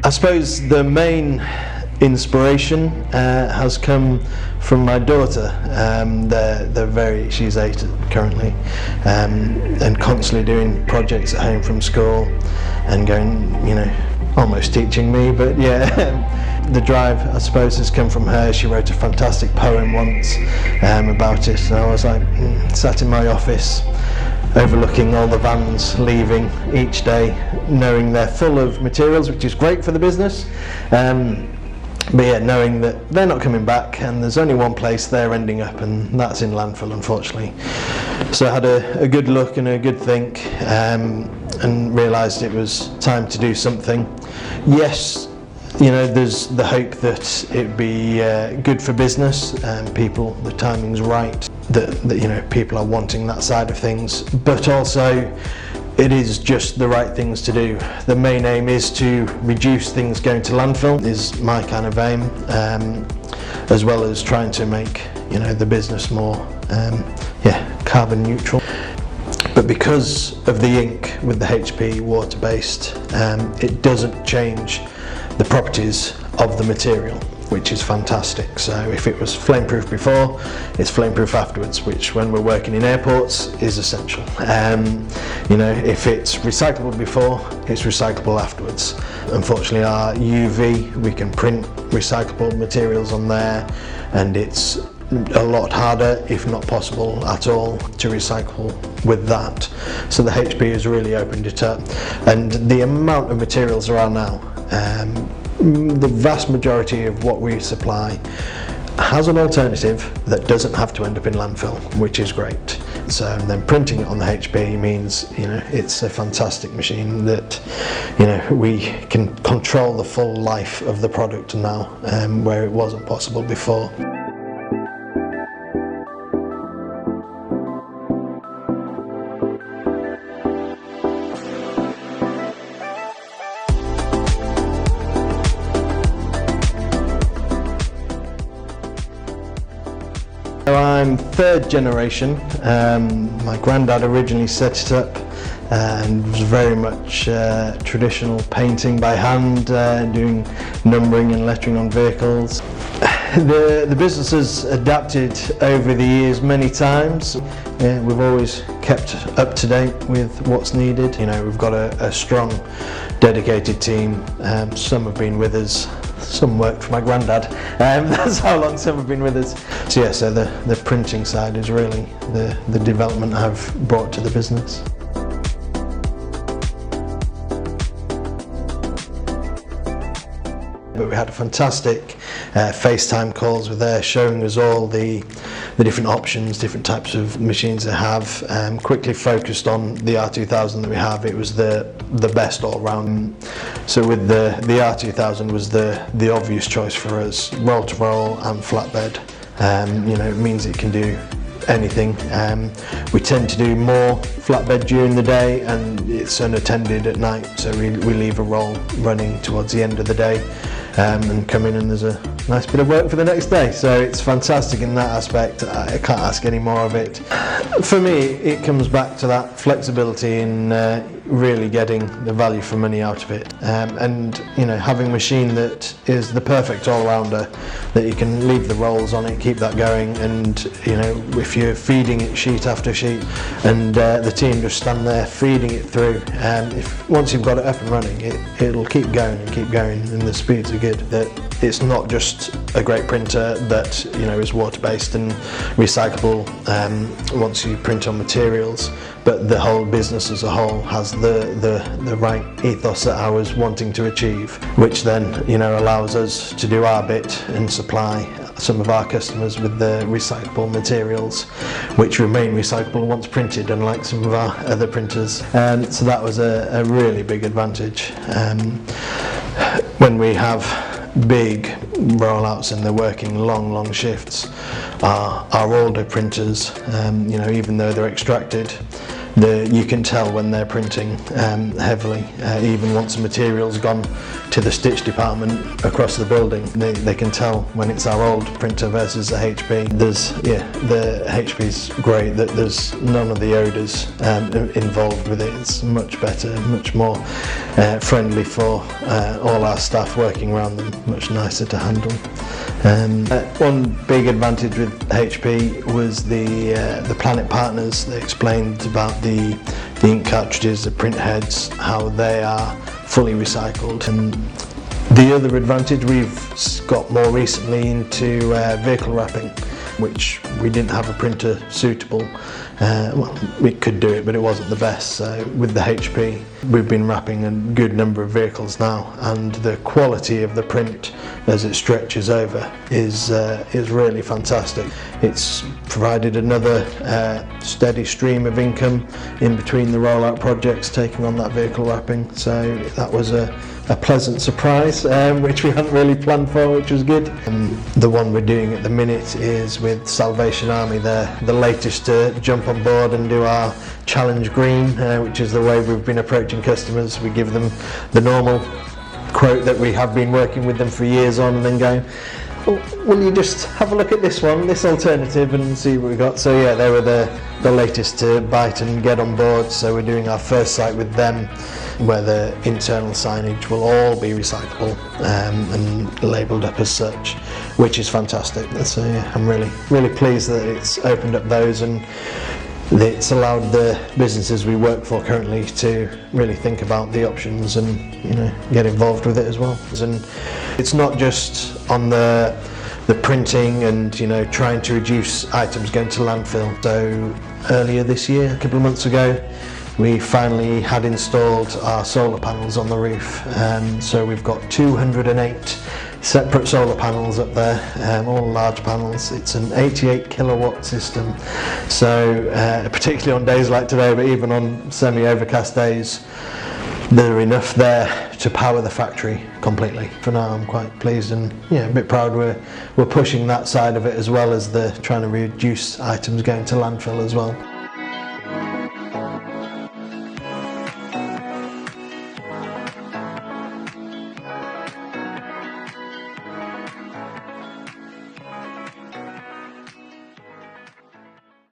I suppose the main inspiration has come from my daughter. She's 8 currently, and constantly doing projects at home from school and going, almost teaching me, but yeah. The drive, I suppose, has come from her. She wrote a fantastic poem once about it, and I was like, sat in my office overlooking all the vans leaving each day, knowing they're full of materials, which is great for the business, but yeah, knowing that they're not coming back and there's only one place they're ending up, and that's in landfill, unfortunately. So I had a good look and a good think, and realised it was time to do something. Yes, there's the hope that it'd be good for business, people, the timing's right, that people are wanting that side of things, but also it is just the right things to do. The main aim is to reduce things going to landfill, is my kind of aim, as well as trying to make the business more carbon neutral. But because of the ink with the HP water-based, it doesn't change the properties of the material, which is fantastic. So if it was flame-proof before, it's flame-proof afterwards, which when we're working in airports is essential. If it's recyclable before, it's recyclable afterwards. Unfortunately, our UV, we can print recyclable materials on there, and it's a lot harder, if not possible at all, to recycle with that. So the HP has really opened it up, and the amount of materials there are now, the vast majority of what we supply has an alternative that doesn't have to end up in landfill, which is great. So then printing it on the HP means it's a fantastic machine that we can control the full life of the product now, where it wasn't possible before. I'm third generation. My granddad originally set it up and was very much traditional painting by hand, doing numbering and lettering on vehicles. The business has adapted over the years many times. We've always kept up to date with what's needed. We've got a strong, dedicated team. Some have been with us. Some work for my granddad. That's how long some have been with us. So the printing side is really the development I've brought to the business. But we had a fantastic FaceTime calls with her, showing us all the different options, different types of machines they have. Quickly focused on the R2000 that we have. It was the best all round. So with the R2000 was the obvious choice for us, roll to roll and flatbed. It means it can do anything. We tend to do more flatbed during the day, and it's unattended at night, so we leave a roll running towards the end of the day, and come in and there's a nice bit of work for the next day. So it's fantastic in that aspect. I can't ask any more of it. For me, it comes back to that flexibility in really getting the value for money out of it, and having a machine that is the perfect all-rounder, that you can leave the rolls on it, keep that going, and if you're feeding it sheet after sheet, and the team just stand there feeding it through, once you've got it up and running, it'll keep going and keep going, and the speeds are good. That it's not just a great printer that is water-based and recyclable once you print on materials, but the whole business as a whole has the right ethos that I was wanting to achieve, which then allows us to do our bit and supply some of our customers with the recyclable materials, which remain recyclable once printed, unlike some of our other printers. So that was a really big advantage. When we have big rollouts and they're working long shifts, our older printers, even though they're extracted, you can tell when they're printing heavily, even once the material's gone to the stitch department across the building, they can tell when it's our old printer versus the HP. The HP's great, that there's none of the odours involved with it. It's much better, much more friendly for all our staff working around them, much nicer to handle. One big advantage with HP was the Planet Partners. They explained about the ink cartridges, the print heads, how they are fully recycled. And the other advantage, we've got more recently into vehicle wrapping, which we didn't have a printer suitable. Well, we could do it, but it wasn't the best. So with the HP, we've been wrapping a good number of vehicles now, and the quality of the print as it stretches over is really fantastic. It's provided another steady stream of income in between the rollout projects, taking on that vehicle wrapping. So that was a pleasant surprise, which we hadn't really planned for, which was good. And the one we're doing at the minute is with Salvation Army. They're the latest to jump on board and do our challenge green, which is the way we've been approaching customers. We give them the normal quote that we have been working with them for years on, and then going, oh, will you just have a look at this one, this alternative, and see what we got. So yeah, they were the latest to bite and get on board. So we're doing our first site with them, where the internal signage will all be recyclable and labelled up as such, which is fantastic. So yeah, I'm really pleased that it's opened up those, and it's allowed the businesses we work for currently to really think about the options and, you know, get involved with it as well. And it's not just on the printing and, you know, trying to reduce items going to landfill. So earlier this year, a couple of months ago, we finally had installed our solar panels on the roof. So we've got 208 separate solar panels up there, all large panels. It's an 88 kilowatt system. So particularly on days like today, but even on semi-overcast days, there are enough there to power the factory completely. For now, I'm quite pleased and yeah, a bit proud we're pushing that side of it, as well as the trying to reduce items going to landfill as well.